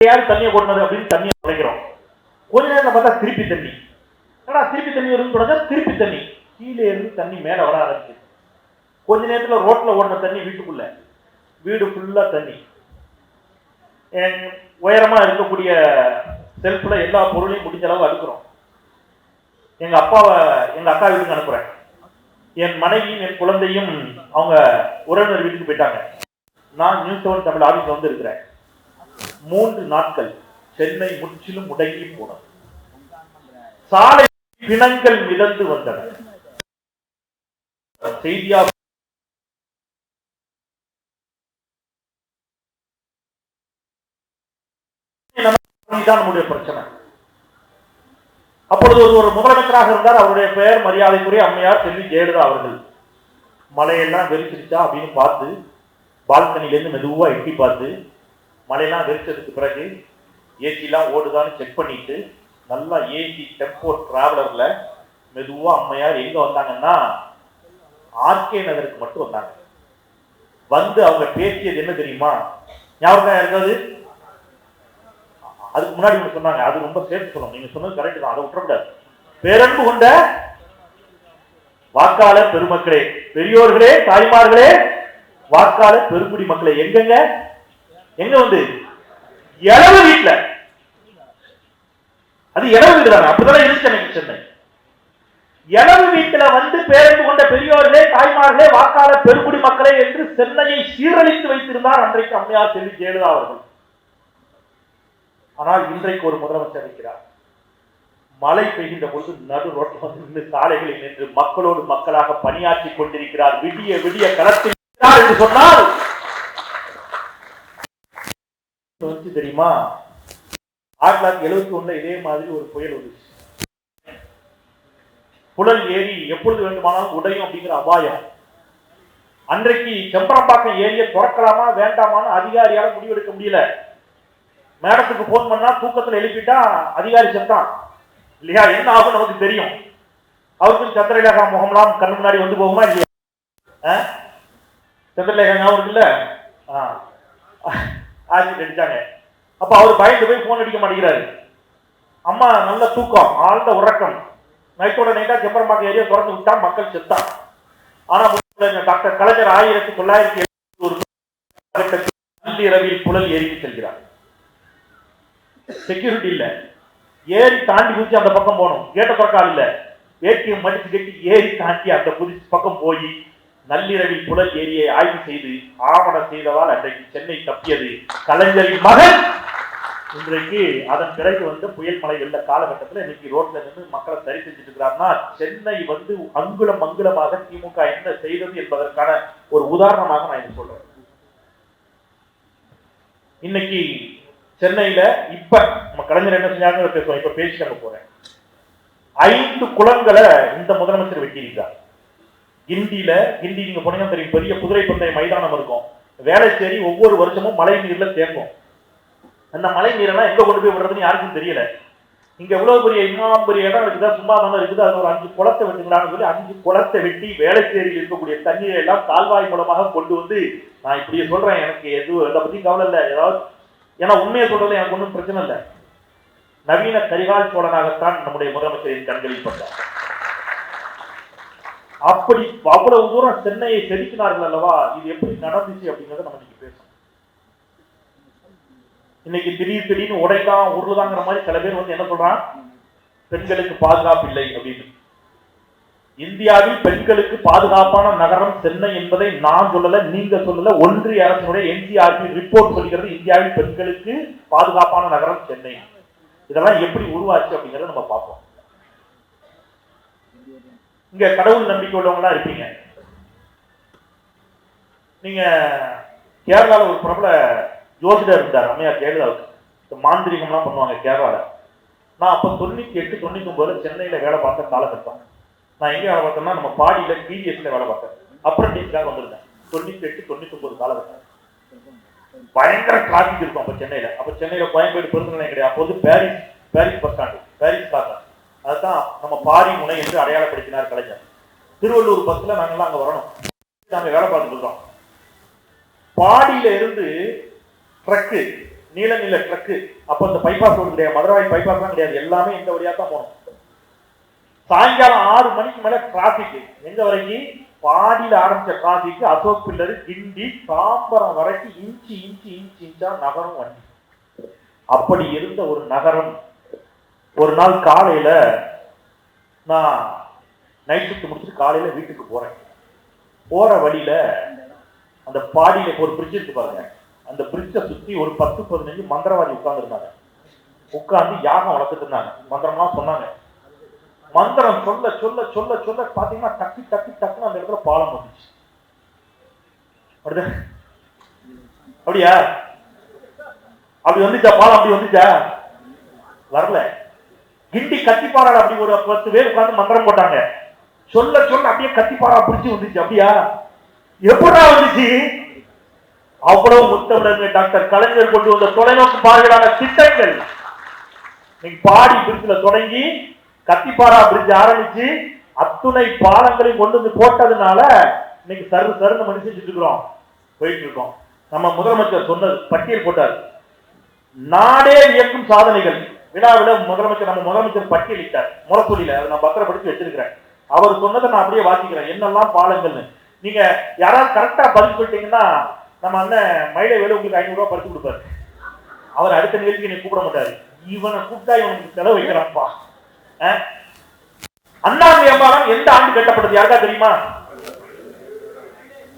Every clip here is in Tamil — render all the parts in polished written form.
தண்ணியை கொண்டது அப்படின்னு தண்ணியை உடைக்கிறோம். கொஞ்ச நேரம் பார்த்தா திருப்பி தண்ணி, ஏன்னா திருப்பி தண்ணி வரும்னு தொடங்க திருப்பி தண்ணி கீழே இருந்து தண்ணி மேல வர ஆரம்பிச்சு. கொஞ்ச நேரத்துல ரோட்ல ஓடின தண்ணி வீட்டுக்குள்ள, வீடு ஃபுல்லா தண்ணி. உயரமா இருக்கக்கூடிய செல்ஃப்ல எல்லா பொருளையும் முடிஞ்ச அளவு அடுக்கிறோம். எங்க அப்பாவை எங்க அக்கா வீட்டுக்கு அனுப்புறேன். என் மனைவியும் என் குழந்தையும் அவங்க உறவினர் வீட்டுக்கு போயிட்டாங்க. நான் நியூஸ் 7 தமிழ் ஆபீஸ்ல வந்து இருக்கிறேன். 3 நாட்கள் சென்னை முற்றிலும் முடங்கி போனது. சாலை பிணங்கள் மிதந்து வந்தன. செய்தியாக நம்முடைய பிரச்சனை. அப்பொழுது ஒரு முதலமைச்சராக இருந்தார். அவருடைய பெயர் மரியாதைக்குரிய அம்மையார் செல்வி ஜெயலலிதா அவர்கள். மழையெல்லாம் வெறிச்சிருச்சா அப்படின்னு பார்த்து பால்கனிலேருந்து மெதுவா எட்டி பார்த்து மழையெல்லாம் வெறிச்சதுக்கு பிறகு ஏசிலாம் ஓடுதான்னு செக் பண்ணிட்டு நல்லா ஏசி டெம்போ டிராவலர்ல மெதுவா அம்மையார் எங்க வந்தாங்கன்னா ஆர்கே நகருக்கு மட்டும் வந்தாங்க. வந்து அவங்க பேசியது என்ன தெரியுமா? ஞாபகம் இருக்காது? அதுக்கு முன்னாடி ஒன்று சொன்னாங்க, அது ரொம்ப சேர்த்து சொல்லணும். நீங்க சொன்னது கரெக்ட் தான், அதை விட்டுறக்கூடாது. பேரன்பு கொண்ட வாக்காளர் பெருமக்களே, பெரியோர்களே, தாய்மார்களே, வாக்காளர் பெருங்குடி மக்களே, எங்கங்க எங்க வந்து இளவு வீட்டுல, அது இளவு வீடு தானே, அப்படிதான் இருந்துச்சு சென்னை. இளவு வீட்டுல வந்து பேரன்பு கொண்ட பெரியோர்களே, தாய்மார்களே, வாக்காளர் பெருங்குடி மக்களே என்று சென்னையை சீரழித்து வைத்திருந்தார் அன்றைக்கு அம்மையார் செல்வி ஜெயலலிதா அவர்கள். ஆனால் இன்றைக்கு ஒரு முதலமைச்சர் இருக்கிறார். மழை பெய்கின்ற பொழுது நடு ரோட்டில் வந்து நின்று சாலைகளில் நின்று மக்களோடு மக்களாக பணியாற்றி கொண்டிருக்கிறார். விடிய விடிய களத்தில் என்று சொன்னால் தெரியுமா? 1971 இதே மாதிரி ஒரு புயல் வந்துச்சு. புழல் ஏரி எப்பொழுது வேண்டுமானாலும் உடையும் அப்படிங்கிற அபாயம். அன்றைக்கு செம்பரம்பாக்கம் ஏரியை திறக்கலாமா வேண்டாமான்னு அதிகாரியால முடிவெடுக்க முடியல. மேடத்துக்கு போன் பண்ணா தூக்கத்தில் எழுப்பிட்டா அதிகாரி செத்தான் இல்லையா? என்ன ஆகும் நமக்கு தெரியும். அவருக்கும் சந்திரலேகா முகம்லாம் கண்ணு முன்னாடி வந்து போகுமா இல்லையா? சந்திரலேகா ஞாபகம் இல்ல, ஆக்சிடென்ட் அடிச்சாங்க. அப்ப அவர் பயந்து போய் போன் அடிக்க மாட்டேங்கிறாரு. அம்மா நல்ல தூக்கம், ஆழ்ந்த உறக்கம். நைட்டோட நைட்டா செம்பரம்பாக்கம் ஏரியா திறந்து விட்டா மக்கள் செத்தான். ஆனா டாக்டர் கலைஞர் 1971 நள்ளிரவில் புழல் ஏரிக்கு செல்கிறார். செக்யூரிட்டி இல்ல, ஏறி தாண்டி குதிச்சு அந்த பக்கம் போகணும். கேட்ட பக்கம் இல்ல, வேட்டியை மடிச்சு கட்டி ஏறி தாண்டி அந்த பக்கம் போய் நள்ளிரவில் புழல் ஏரியை ஆய்வு செய்து ஆவணம் செய்ததால் அன்றைக்கு சென்னை தப்பியது. கலைஞரின் மகன் இன்றைக்கு அதன் பிறகு வந்து புயல் மழை வெள்ள காலகட்டத்தில் இன்னைக்கு ரோட்ல நின்று மக்களை சரி செஞ்சுட்டு இருக்கிறார்னா, சென்னை வந்து அங்குலம் அங்குலமாக திமுக என்ன செய்தது என்பதற்கான ஒரு உதாரணமாக நான் இது சொல்றேன். இன்னைக்கு சென்னையில இப்ப நம்ம கலைஞர் என்ன செஞ்சாங்க பேசுவோம். இப்ப பேசிட்டு போறேன். 5 குளங்களை இந்த முதலமைச்சர் வெட்டியிருக்கார். கிண்டி நீங்க போனீங்கன்னா தெரியும், பெரிய குதிரை பந்தய மைதானம் இருக்கும். வேளச்சேரி ஒவ்வொரு வருஷமும் மழை நீர்ல தேங்கும். அந்த மழை நீரெல்லாம் எங்க கொண்டு போய் விடுறதுன்னு யாருக்கும் தெரியல. இங்க எவ்வளவு பெரிய இன்னும் பெரிய இடம் இருக்குதா, சும்மா தானே இருக்குது, அது ஒரு 5 குளத்தை வெட்டுங்களான்னு சொல்லி 5 குளத்தை வெட்டி வேளச்சேரியில் இருக்கக்கூடிய தண்ணீரை எல்லாம் கால்வாய் மூலமாக கொண்டு வந்து, நான் இப்படியே சொல்றேன், எனக்கு எதுவும் அதை பத்தி கவலை இல்லை. ஏதாவது ஏன்னா உண்மையை சொல்றது எனக்கு ஒன்றும் பிரச்சனை இல்லை. நவீன கரிகால் சோழனாகத்தான் நம்முடைய முதலமைச்சரின் கண்களில் பட்டார். அப்படி அவ்வளவு தூரம் சென்னையை செதுக்கினார்கள் அல்லவா? இது எப்படி நடந்துச்சு அப்படிங்கறத நம்ம இன்னைக்கு பேசணும். இன்னைக்கு திடீர்னு உடைதான் உருளுதாங்கிற மாதிரி சில பேர் வந்து என்ன சொல்றான், பெண்களுக்கு பாதுகாப்பு இல்லை அப்படின்னு. இந்தியாவில் பெண்களுக்கு பாதுகாப்பான நகரம் சென்னை என்பதை நான் சொல்லல, நீங்க சொல்லல, ஒன்றிய அரசினுடைய NCRB ரிப்போர்ட் சொல்கிறது இந்தியாவில் பெண்களுக்கு பாதுகாப்பான நகரம் சென்னை. இதெல்லாம் எப்படி உருவாச்சு அப்படிங்கறத நம்ம பார்ப்போம். இங்க கடவுள் நம்பிக்கை உள்ளவங்களா இருப்பீங்க. நீங்க கேரளால ஒரு பிரபல ஜோதிடர் இருந்தார், அம்மையார் ஜெயலலிதாவுக்கு. மாந்திரிகம்லாம் பண்ணுவாங்க கேரளால. நான் அப்ப 98, 99 சென்னையில வேலை பார்த்த காலகட்டம். நான் எங்க வேலை பார்த்தேன்னா நம்ம பாடியில PDSல வேலை பார்த்தேன். அப்ரண்டிஸ்க்காக வந்திருந்தேன். 98, 99 காலகட்டம். பயங்கர டிராபிக் இருக்கும் அப்ப சென்னையில. அப்ப சென்னையில கோயம்பேடு பெருந்துறை கிடையாது. அப்போது பாரிஸ் பஸ் ஸ்டாண்டு, பாரிஸ் காசா, அதுதான் நம்ம பாரி முனை என்று அடையாளப்படுத்தினார் கலைஞர். திருவள்ளூர் பஸ்ல நாங்கெல்லாம் அங்க வரணும். நாங்க வேலை பார்த்துட்டு இருக்கோம். பாடியில இருந்து ட்ரக்கு நீல நீல ட்ரக்கு. அப்ப இந்த பைபாஸ் ரோடு கிடையாது, மதுரவாயில் பைபாஸ் தான் கிடையாது, எல்லாமே இந்த வழியா தான் போகணும். சாயங்காலம் 6 மணிக்கு மேல டிராபிக் எங்க வரைக்கும்? பாடியில ஆரம்பிச்ச டிராபிக் அசோக் பில்லரு கிண்டி தாம்பரம் வரைக்கும் இன்ச்சு இன்ச்சு இன்ச்சு இன்ச்சா நகரம் வண்டி. அப்படி இருந்த ஒரு நகரம் ஒரு நாள் காலையில நான் நைட் ஷிஃப்ட் முடிச்சுட்டு காலையில வீட்டுக்கு போறேன். போற வழியில அந்த பாடியில ஒரு பிரிட்ஜ் இருக்கு பாருங்க, அந்த பிரிட்ஜை சுத்தி ஒரு 10-15 மந்திரவாதி உட்கார்ந்து இருந்தாங்க. உட்கார்ந்து யாகம் வளர்த்துட்டு இருந்தாங்க, மந்திரம்லாம் சொன்னாங்க. மந்திரம் சொல்ல சொல்ல சொல்ல சொல்ல பாத்தீங்கன்னா டக்கு டக்கு டக்குன்னு அந்த இடத்துல பாலம் வந்துச்சு. அப்படியா? அப்படி வந்துச்சா பாலம்? அப்படி வந்துச்சா? வரல. கிண்டி கத்திப்பாறால அப்படி ஒரு 10 பேர் உட்கார்ந்து மந்திரம் போட்டாங்க. சொல்ல சொல்ல அப்படியே கத்திப்பாரா பிடிச்சி வந்துச்சு. அப்படியா? எப்படா வந்துச்சு? அவ்வளவு முத்தமிழர் டாக்டர் கலைஞர் கொண்டு வந்த தொலைநோக்கு பார்வையிலான திட்டங்கள். இன்னைக்கு பாடி பிரிட்ஜ்ல தொடங்கி கத்திப்பாரா பிரிட்ஜ் ஆரம்பிச்சு அத்துணை பாலங்களையும் கொண்டு வந்து போட்டதுனால இன்னைக்கு சருன்னு மனுஷன் இருக்கிறோம், போயிட்டு இருக்கோம். நம்ம முதலமைச்சர் சொன்னது பட்டியல் போட்டார், நாடே வியக்கும் சாதனைகள் விழாவில் முதலமைச்சர் நம்ம முதலமைச்சர் பட்டியலிட்டார் முரசொலியில. அதை நான் பத்திரப்படுத்தி வச்சிருக்கிறேன். அவர் சொன்னதை நான் அப்படியே வாசிக்கிறேன், என்னெல்லாம் பாலங்கள்னு. நீங்க யாராவது கரெக்டா பதில் சொல்லிட்டீங்கன்னா நம்ம அண்ணன் மயிலை வேலை உங்களுக்கு 500 ரூபாய் பறிச்சு கொடுப்பாரு. அவர் அடுத்த நிகழ்ச்சிக்கு நீ கூப்பிட மாட்டாரு, இவனை கூப்பிட்டா இவனுக்கு செலவு வைக்கிறான்ப்பா. அண்ணா மேம்பாலம் எந்த ஆண்டு கட்டப்பட்டது யாருக்கா தெரியுமா?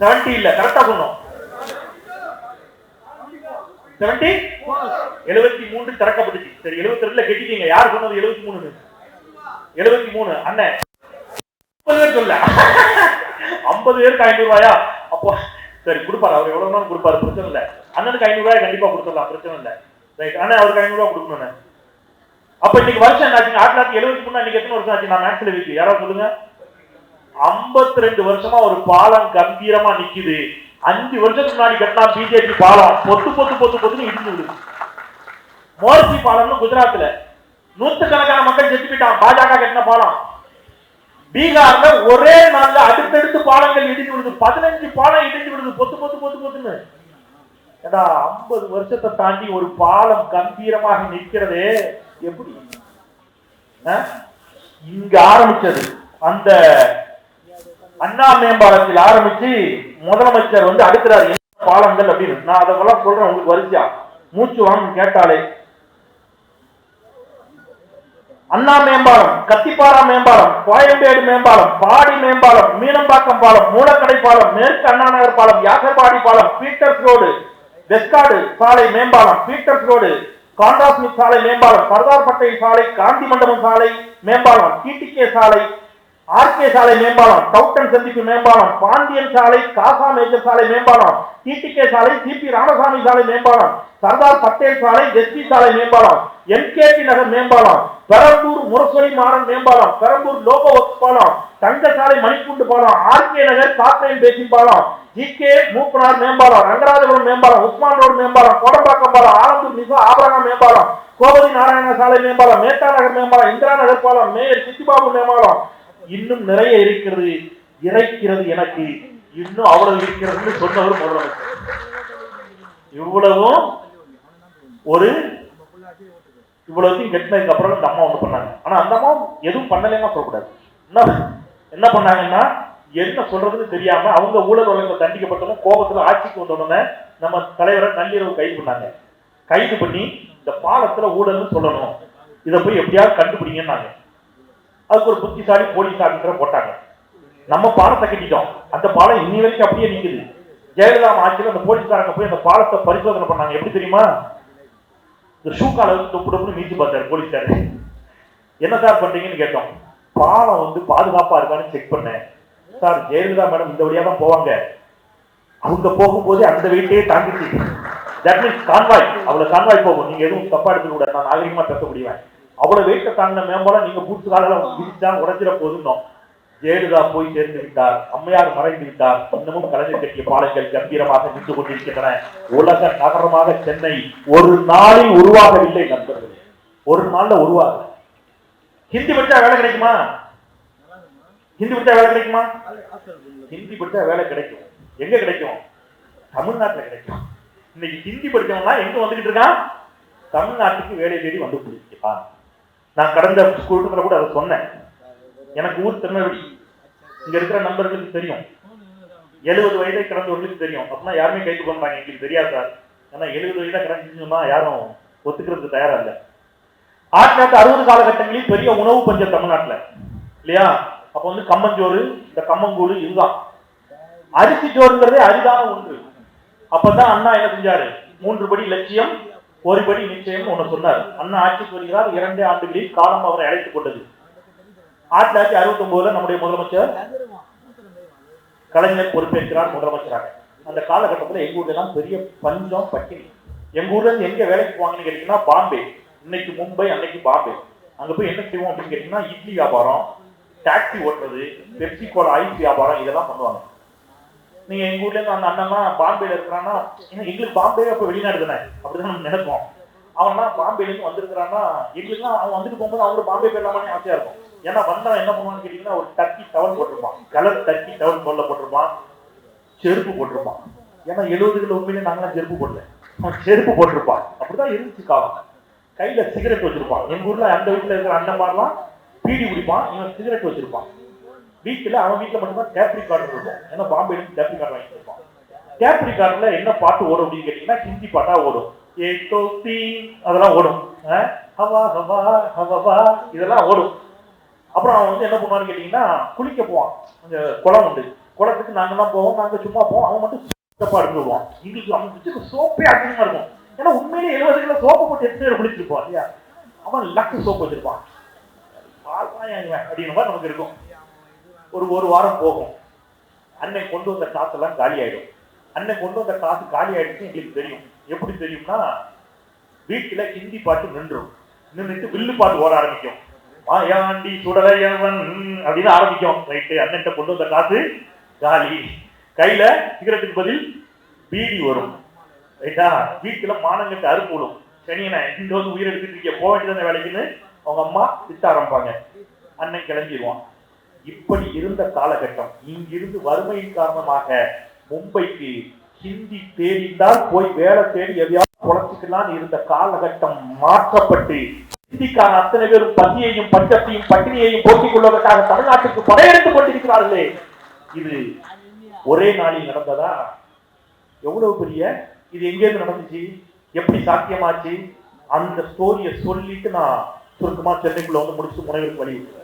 70 இல்ல, கரெக்டா சொன்னோம். 73 திறக்கப்பட்டுச்சு. சரி, 72ல கட்டிட்டீங்க. யார் சொன்னது 73? 73 அண்ணன் 50 பேர் சொல்ல 50 பேருக்கு 500 ரூபாயா? அப்போ சரி கொடுப்பாரு, அவர் எவ்வளவு நாள் கொடுப்பாரு, பிரச்சனை இல்லை. அண்ணனுக்கு 500 ரூபாய் கண்டிப்பா கொடுத்துடலாம், பிரச்சனை இல்லை. ரைட், அண்ணன் அவருக்கு 500 ரூபாய் கொடுக்கணும். அப்ப இன்னைக்கு வருஷம் என்ன ஆச்சு? 1973 இன்னைக்கு எத்தனை வருஷம் ஆச்சு? நான் மேக்ஸ்ல இருக்கு, யாராவது சொல்லுங்க. 52 வருஷமா ஒரு பாலம் கம்பீரமா நிக்குது. 5 வருஷத்துக்கு முன்னாடி கட்டினா பிஜேபி பாலம் பொத்து பொத்து பொத்து பொத்துன்னு இடிஞ்சு விடுது. மோர்சி பாலம்னு குஜராத்ல நூற்றுக்கணக்கான மக்கள் செத்து போயிட்டான், பாஜக கட்டின பாலம். பீகார்ல ஒரே நாள்ல அடுத்தடுத்து பாலங்கள் இடிஞ்சு விடுது, 15 பாலம் இடிஞ்சு விடுது, பொத்து பொத்து பொத்து பொத்துன்னு. ஏடா 50 வருஷத்தை தாண்டி ஒரு பாலம் கம்பீரமாக நிற்கிறதே எப்படி? இங்க ஆரம்பிச்சது அந்த அண்ணா மேம்பாலத்தில் ஆரம்பிச்சு முதலமைச்சர் வந்து அடுக்கிறார் என்ன பாலங்கள் அப்படின்னு. நான் அதெல்லாம் சொல்றேன் உங்களுக்கு வரிசையா, மூச்சு வாங்க கேட்டாலே. அண்ணா மேம்பாலம், கத்திப்பாரா மேம்பாலம், கோயம்பேடு மேம்பாலம், பாடி மேம்பாலம், மீனம்பாக்கம் பாலம், மூலக்கடை பாலம், மேற்கு அண்ணா நகர் பாலம், யாசர்பாடி பாலம், பீட்டர்ஸ் ரோடு, வெஸ்காடு சாலை மேம்பாலம், பீட்டர்ஸ் ரோடு, கான்ட்ராஸ்மிக் சாலை மேம்பாலம், சர்தார் பட்டேல் சாலை, காந்தி மண்டபம் சாலை மேம்பாலம், டிடிகே சாலை, ஆர்கே சாலை மேம்பாலம், டவுட்டன் சந்திப்பு மேம்பாலம், பாண்டியன் சாலை, காசா மேஜர் சாலை மேம்பாலம், டிடிகே சாலை, சிபி ராமசாமி சாலை மேம்பாலம், சர்தார் பட்டேல் சாலை, எஸ்பி சாலை மேம்பாலம், என்கேபி நகர் மேம்பாலம், பெரம்பூர் முரசொலி மாறன் மேம்பாலம், பெரம்பூர் லோகோ ஒர்க்ஸ் பாலம், தங்க சாலை மணிக்குண்டு பாலம், ஆர்கே நகர் காத்ரேன் பேசின் பாலம், ஜிகே மூப்பனார் மேம்பாலம், ரங்கராஜபுரம் மேம்பாலம், உஸ்மான் ரோடு மேம்பாலம், கோடம்பாக்கம் பாலம், ஆலந்தூர் நிசா ஆபரகம் மேம்பாலம், கோபதி நாராயண சாலை மேம்பாலம், மேத்தா நகர் மேம்பாலம், இந்திரா நகர் பாலம், மேயர் சித்திபாபு மேம்பாலம். இன்னும் நிறைய இருக்கிறது, இறைக்கிறது எனக்கு இன்னும் அவ்வளவு இருக்கிறது சொன்னவர் முதலமைச்சர். இவ்வளவும் ஒரு இவ்வளவுத்தையும் கெட்டினதுக்கு அப்புறம் இந்த அம்மா ஒண்ணு பண்ணாங்க. ஆனா அந்த அம்மா எதுவும் பண்ணலன்னா சொல்லக்கூடாது. என்ன பண்ணாங்கன்னா என்ன சொல்றதுன்னு தெரியாம அவங்க ஊழல் வழக்கில் தண்டிக்கப்பட்டதும் கோபத்துல ஆட்சிக்கு வந்தோடனே நம்ம தலைவரை நள்ளிரவு கைது பண்ணாங்க. கைது பண்ணி இந்த பாலத்துல ஊழல்னு சொல்லணும், இதை போய் எப்படியாவது கண்டுபிடிங்கன்னாங்க. அதுக்கு ஒரு புத்திசாலி போலீஸ் ஆபீசரை போட்டாங்க. நம்ம பாலத்தை கட்டிட்டோம், அந்த பாலம் இன்னி வரைக்கும் அப்படியே நிக்குது. ஜெயலலிதா ஆட்சியில் அந்த போலீஸ்காரங்க போய் அந்த பாலத்தை பரிசோதனை பண்ணாங்க. எப்படி தெரியுமா? இந்த ஷூ கால தொப்புடப்புன்னு மீச்சு பார்த்தாரு போலீஸ்காரர். என்ன சார் பண்றீங்கன்னு கேட்டோம். பாலம் வந்து பாதுகாப்பா இருக்கான்னு செக் பண்ணேன் சார். ஜெயலலிதா மேடம் இந்த வழியா தான் போவாங்க, அவங்க போகும்போது அந்த வீட்டையே தாண்டிச்சு. தட் மீன்ஸ் கான்வாய், அவ்வளவு கான்வாய் போகும். நீங்க எதுவும் தப்பா எடுத்துக்க கூடாது, நான் நாகரிகமா பேச முடியுவேன். அவ்வளவு வெயிட்ட தாங்கின மேம்பாலம் நீங்க பூட்டு காலம் விதிச்சா உடைச்சிட போதும். ஜெயலலிதா போய் சேர்ந்து விட்டார், அம்மையார் மறைந்து விட்டார். இன்னமும் கலைஞர் கட்டிய பாலங்கள் கம்பீரமாக நின்று கொண்டிருக்கின்றன. உலக நகரமாக சென்னை ஒரு நாளில் உருவாகவில்லை நண்பர்களே, ஒரு நாள்ல உருவாக. ஹிந்தி படிச்சா வேலை கிடைக்குமா? ஹிந்தி படிச்சா வேலை கிடைக்குமா? ஹிந்தி படிச்சா வேலை கிடைக்கும். எங்க கிடைக்கும்? தமிழ்நாட்டில் கிடைக்கும். இன்னைக்கு ஹிந்தி படிச்சவனா எங்க வந்துகிட்டு இருக்கான்? தமிழ்நாட்டுக்கு வேலை தேடி வந்து பிடிச்சிருக்கான். நான் கடந்த கூட்டத்தில் கூட அதை சொன்னேன். எனக்கு ஊர் திருநெல்வேலி, இங்க இருக்கிற நண்பர்களுக்கு தெரியும், 70 வயதை கடந்தவர்களுக்கு தெரியும். அப்படின்னா யாருமே கைது பண்றாங்க, எங்களுக்கு தெரியாது சார். ஏன்னா 70 வயதா கடந்துச்சுன்னா யாரும் ஒத்துக்கிறதுக்கு தயாரா இல்லை. 1960 காலகட்டங்களில் பெரிய உணவு பஞ்சம் தமிழ்நாட்டில் இல்லையா? அப்ப வந்து கம்மஞ்சோறு, இந்த கம்மங்கூழு, இதுதான் அரிசி சோறுங்கிறதே அரிதான ஒன்று. அப்பதான் அண்ணா என்ன செஞ்சாரு? 3 படி லட்சியம் 1 படி நிச்சயம் ஒண்ணு சொன்னார். அண்ணா ஆட்சிக்கு வருகிறார். 2 ஆண்டுகளில் காலம் அவரை அழைத்துக் கொண்டது. 1969 நம்முடைய முதலமைச்சர் கலைஞர் பொறுப்பேற்கிறார் முதலமைச்சராக. அந்த காலகட்டத்தில் எங்க ஊர்ல எல்லாம் பெரிய பஞ்சம், பட்டினி. எங்க ஊர்ல இருந்து எங்க வேலைக்கு போவாங்கன்னு கேட்டீங்கன்னா பாம்பே, இன்னைக்கு மும்பை, அன்னைக்கு பாம்பே. அங்க போய் என்ன செய்வோம் அப்படின்னு கேட்டீங்கன்னா இட்லி வியாபாரம், டாக்ஸி ஓட்டுறது, பெப்சி கோலா ஐஸ் வியாபாரம், இதெல்லாம் பண்ணுவாங்க. நீங்க எங்க ஊர்ல இருந்து அந்த அண்ணன் பாம்பேல இருக்கிறான்னா, எங்களுக்கு பாம்பே அப்ப வெளிநாடு தானே, அப்படிதான் நம்ம நினைப்போம். அவன்னா பாம்பேல இருந்து வந்திருக்கிறான்னா எங்களுக்குலாம் அவன் வந்துட்டு போகும்போது அவங்க பாம்பே போயிடலாமான்னு ஆசையா இருக்கும். ஏன்னா வந்தா என்ன பண்ணுவான்னு கேட்டீங்கன்னா ஒரு டர்க்கி டவல் போட்டிருப்பான், கலர் டர்க்கி டவல் தோல்ல போட்டிருப்பான், செருப்பு போட்டிருப்பான். ஏன்னா 70களில் உண்மையிலே நாங்களாம் செருப்பு போடல, அவன் செருப்பு போட்டிருப்பான். அப்படிதான் இருந்துச்சு காலம். கையில சிகரெட் வச்சிருப்பான். எங்க ஊர்ல அந்த வீட்டுல இருக்கிற அண்ணன்மாரெல்லாம் பீடி குடிப்பான், இவன் சிகரெட் வச்சிருப்பான். வீட்டுல அவன் வீட்டுல மட்டும்தான் டேப் ரிகார்டர் இருக்கும். ஏன்னா பாம்பேல இருந்து டேப் ரிகார்டர் வாங்கிட்டு இருப்பான். டேப் ரிகார்டர்ல என்ன பாட்டு ஓடும் அப்படின்னு கேட்டீங்கன்னா ஹிந்தி பாட்டா ஓடும். அதெல்லாம் ஓடும், ஹவா ஹவா ஹவா இதெல்லாம் ஓடும். அப்புறம் அவன் வந்து என்ன பண்ணுவான்னு கேட்டீங்கன்னா குளிக்க போவான். அந்த குளம் உண்டு, குளத்துக்கு நாங்கெல்லாம் போவோம், நாங்க சும்மா போவோம். அவன் மட்டும் சோப்பா எடுத்து விடுவான். எங்களுக்கு அவன் வச்சுக்க சோப்பே அதிகமா இருக்கும். ஏன்னா உண்மையிலே 70 கிலோ சோப்பை போட்டு 8 பேர் குளிச்சிருப்பான் இல்லையா? அவன் லக்கு சோப்பு வச்சிருப்பான் அப்படின்ற மாதிரி நமக்கு இருக்கும். ஒரு வாரம் போகும். அன்னை கொண்டு வந்த காசெல்லாம் காலி ஆயிடும். அன்னை கொண்டு வந்த காசு காலி ஆயிடுச்சு எங்களுக்கு தெரியும். எப்படி தெரியும்னா வீட்டுல ஹிந்தி பாட்டு நின்றுட்டு வில்லு பாட்டு ஓட ஆரம்பிக்கும். மாயாண்டி சுடலையவன் அப்படின்னு ஆரம்பிக்கும். ரைட்டு, அண்ணன் கொண்டு வந்த காசு காலி. கையில சிகரெட்டுக்கு பதில் பீடி வரும். ரைட்டா? வீட்டுல மானங்கட்டு அறுப்பு விடும். சனியனை இந்த வந்து உயிர் எடுத்துட்டு இருக்க போக வேண்டியதான வேலைக்குன்னு அவங்க அம்மா திட்ட ஆரம்பிப்பாங்க. அண்ணன் கிளம்பிடுவான். இப்படி இருந்த காலகட்டம். இங்கிருந்து வறுமையின் காரணமாக மும்பைக்கு ஹிந்தி தேடிந்தால் போய் வேலை தேடி எதையாவது குழச்சிக்கலான்னு இருந்த காலகட்டம் மாற்றப்பட்டு ஹிந்திக்கான அத்தனை பேரும் பசியையும் பஞ்சத்தையும் பட்டினியையும் போக்கிக் கொள்வதற்காக தமிழ்நாட்டுக்கு படையெடுத்துக் கொண்டிருக்கிறார்களே. இது ஒரே நாளில் நடந்ததா? எவ்வளவு பெரிய இது எங்கேருந்து நடந்துச்சு, எப்படி சாத்தியமாச்சு? அந்த ஸ்டோரியை சொல்லிட்டு நான் சுருக்கமா சென்னைக்குள்ள வந்து முடிச்சு முனைவருக்கு வழி விட்டுறேன்.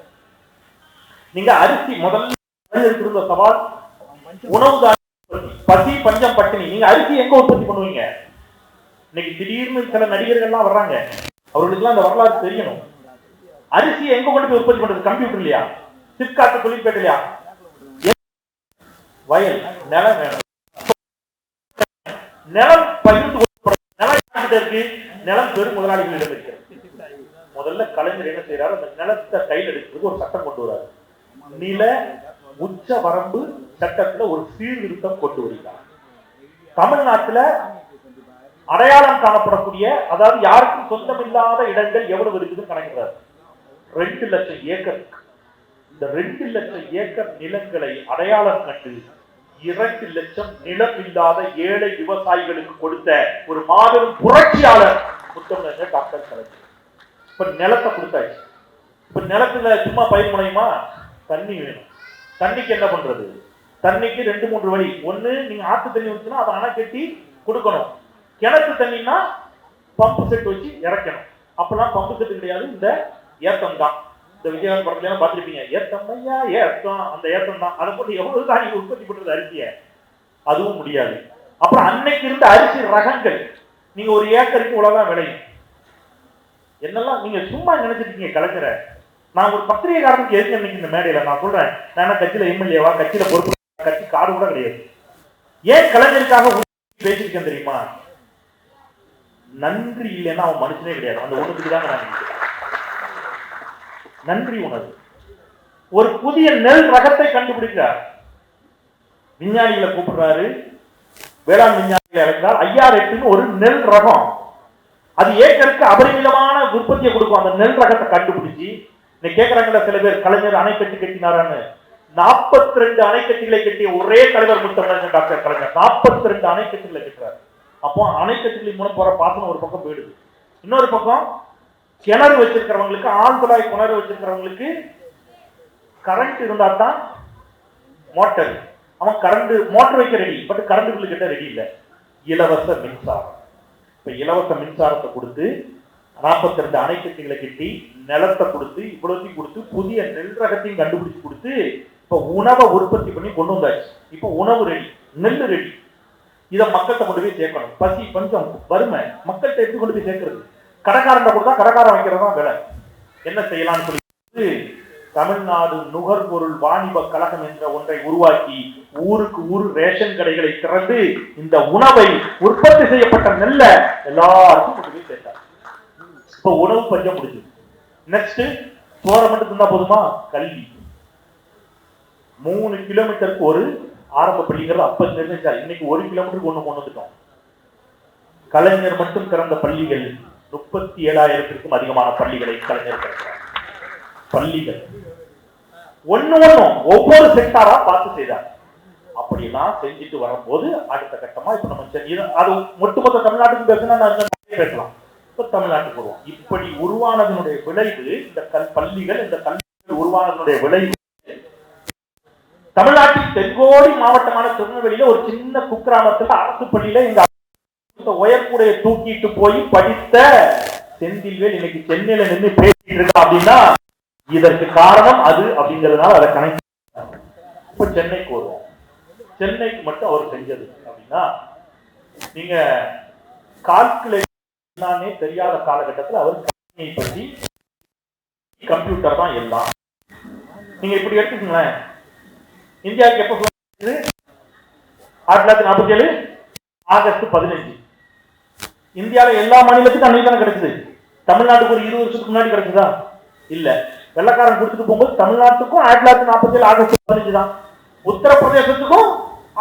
நீங்க அரிசி முதல்ல இருந்த சவால் உணவு, பசி பஞ்சம் பட்டினி. நீங்க அரிசி எங்க உற்பத்தி பண்ணுவீங்க? இன்னைக்கு திடீர்னு சில நடிகர்கள்லாம் வர்றாங்க, அவர்களுக்கு அந்த வரலாறு தெரியணும். அரிசி எங்க கொண்டு போய் உற்பத்தி பண்றது? கம்ப்யூட்டர் இல்லையா? சிப்காட் தொழிற்பேட்டை இல்லையா? வயல் நிலம் வேணும். நிலம் பகிர்ந்து நிலம் இருக்கு. நிலம் பெரும் முதலாளிகளிடம் இருக்கிறது. முதல்ல கலைஞர் என்ன செய்யறாரு? அந்த நிலத்தை கையில் எடுக்கிறதுக்கு ஒரு சட்டம் கொண்டு வராரு. நில உச்ச வரம்பு சட்டத்துல ஒரு சீர்திருத்தம் கொண்டு வருகிறார். தமிழ்நாட்டுல அடையாளம் காணப்படக்கூடிய, அதாவது யாருக்கும் சொந்தமில்லாத இடங்கள் எவ்வளவு இருக்குதுன்னு கணக்கிறார். 2 லட்சம் ஏக்கர். இந்த 2 லட்சம் ஏக்கர் நிலங்களை அடையாளம் கண்டு 2 லட்சம் நிலம் இல்லாத ஏழை விவசாயிகளுக்கு கொடுத்த ஒரு மாபெரும் புரட்சியாளர் முத்தமிழர் டாக்டர் கலைஞர். இப்ப நிலத்தை கொடுத்தாச்சு. இப்ப நிலத்துல சும்மா பயிர் முனையுமா? தண்ணி வேணும். தண்ணிக்கு என்ன பண்றது? தண்ணிக்கு 2-3 வழி. ஒண்ணு, நீங்க ஆத்து தண்ணி வந்துச்சுன்னா அதை அணை கட்டி கொடுக்கணும். கிணத்து தண்ணின்னா பம்பு செட் வச்சு இறக்கணும். அப்பெல்லாம் பம்பு செட் கிடையாது, இந்த ஏத்தம் தான். இந்த விஜயகாந்த் படத்துல பார்த்துருப்பீங்க, ஏத்தம் ஐயா ஏத்தம், அந்த ஏத்தம் தான். அதை போட்டு எவ்வளவு தான் நீங்க உற்பத்தி பண்றது அரிசிய? அதுவும் முடியாது. அப்புறம் அன்னைக்கு இருந்த அரிசி ரகங்கள், நீங்க ஒரு ஏக்கருக்கு இவ்வளவுதான் விளையும். என்னெல்லாம் நீங்க சும்மா நினைச்சிருக்கீங்க கலைஞரை. நான் ஒரு பத்திரிகைக்காரனுக்கு எதுக்கு இன்னைக்கு இந்த மேடையில நான் சொல்றேன், நான் கட்சியில எம்எல்ஏவா, கட்சியில பொறுப்பு, கட்சி கார்டு கூட கிடையாது. ஏன் கலைஞருக்காக பேசியிருக்கேன் தெரியுமா? நன்றி இல்லைன்னா அவன் மனுஷனே கிடையாது. அந்த ஒண்ணுக்கு தாங்க நான் நன்றி உணர்வு. ஒரு புதிய நெல் ரகத்தை கண்டுபிடிக்கிறார். விஞ்ஞானிகளை கூப்பிடுறாரு, வேளாண் விஞ்ஞானிகளை அழைக்கிறார். 5008 ஒரு நெல் ரகம். அது ஏக்கருக்கு அபரிமிதமான உற்பத்தியை கொடுக்கும். அந்த நெல் ரகத்தை கண்டுபிடிச்சு இன்னைக்கு கேட்கறாங்கல்ல சில பேர், கலைஞர் அணை கட்டி கட்டினாரான்னு. 42 அணைக்கட்டுகளை கட்டிய ஒரே தலைவர் முத்தமிழர் டாக்டர் கலைஞர். 42 அணைக்கட்டுகளை கட்டுறாரு. அப்போ அணைக்கட்டுகளின் மூலம் போற பாசனம் ஒரு பக்கம் போயிடுது. இன்னொரு பக்கம் கிணறு வச்சிருக்கிறவங்களுக்கு, ஆழ்துளாய் கிணறு வச்சிருக்கிறவங்களுக்கு கரண்ட் இருந்தா தான் மோட்டர், அவன் கரண்ட் மோட்டர் வைக்க ரெடி, பட் கரண்ட் பில்லு கிட்ட ரெடி இல்லை. இலவச மின்சாரம். இப்ப இலவச மின்சாரத்தை கொடுத்து 42 அணைக்கட்டுகளை கட்டி நிலத்தை கொடுத்து இவ்வளவு கொடுத்து புதிய நெல் ரகத்தையும் கண்டுபிடிச்சு கொடுத்து இப்ப உணவை உற்பத்தி பண்ணி கொண்டு வந்தாச்சு. இப்ப உணவு ரெடி, நெல் ரெடி. இதை மக்கள்கிட்ட கொண்டு போய் சேர்க்கணும். பசி பஞ்சம் வறுமை மக்கள்கிட்ட எப்படி கொண்டு போய் சேர்க்கிறது? கடைக்காரன் கொடுத்தா கடைக்காரன் வைக்கிறதா வேலை. என்ன செய்யலாம்னு சொல்லி தமிழ்நாடு நுகர்பொருள் வாணிப கழகம் என்ற ஒன்றை உருவாக்கி ஊருக்கு ஊர் ரேஷன் கடைகளை திறந்து இந்த உணவை உற்பத்தி செய்யப்பட்ட நெல்ல எல்லாருக்கும் கொண்டு போய் சேர்த்தார். இப்ப உணவு பஞ்சம் முடிஞ்சு. நெக்ஸ்ட் சோற மட்டும் தின்னா போதுமா? கல்வி. 3 கிலோமீட்டருக்கு ஒரு ஆரம்ப பள்ளிங்கிறது அப்ப தெரிஞ்சார். இன்னைக்கு 1 கிலோமீட்டருக்கு ஒண்ணு கொண்டு வந்துட்டோம். கலைஞர் மட்டும் திறந்த பள்ளிகள் 37,000க்கும் அதிகமான பள்ளிகளை கலைஞர் திறந்தார். பள்ளிகள் ஒன்னும் ஒவ்வொரு செக்டாரா பார்த்து செய்தார். அப்படியெல்லாம் செஞ்சுட்டு வரும்போது அடுத்த கட்டமா இப்ப நம்ம அது ஒட்டுமொத்த தமிழ்நாட்டுக்கு பேசினா பேசலாம். இப்ப தமிழ்நாட்டுக்கு வருவோம். இப்படி உருவானதனுடைய விளைவு இந்த பள்ளிகள், இந்த கல்விகள் உருவானதனுடைய விளைவு தமிழ்நாட்டில் தென்கோடி மாவட்டமான திருநெல்வேலியில ஒரு சின்ன குக்கிராமத்துல அரசு பள்ளியில இந்த உயர்கூடைய தூக்கிட்டு போய் படித்த செந்தில்வேல் இன்னைக்கு சென்னையில நின்று பேசிட்டு இருக்கா அப்படின்னா இதற்கு காரணம் அது அப்படிங்கிறதுனால அதை கணக்கு. இப்ப சென்னைக்கு வருவோம். சென்னைக்கு மட்டும் அவர் செஞ்சது அப்படின்னா நீங்க கால்குலேஷனே தெரியாத காலகட்டத்தில் அவர் கணினியை பற்றி கம்ப்யூட்டர் தான் எல்லாம். நீங்க இப்படி எடுத்துக்கீங்களேன். இந்தியாவுக்கு எப்ப 1947 ஆகஸ்ட் 15. இந்தியாவில எல்லா மாநிலத்துக்கும் அன்னைக்கு தானே கிடைச்சது. தமிழ்நாட்டுக்கு ஒரு 20 வருஷத்துக்கு முன்னாடி கிடைச்சதா? இல்ல. வெள்ளக்காரன் கொடுத்துட்டு போகும்போது தமிழ்நாட்டுக்கும் 1947 ஆகஸ்ட் 15 தான். உத்தரப்பிரதேசத்துக்கும்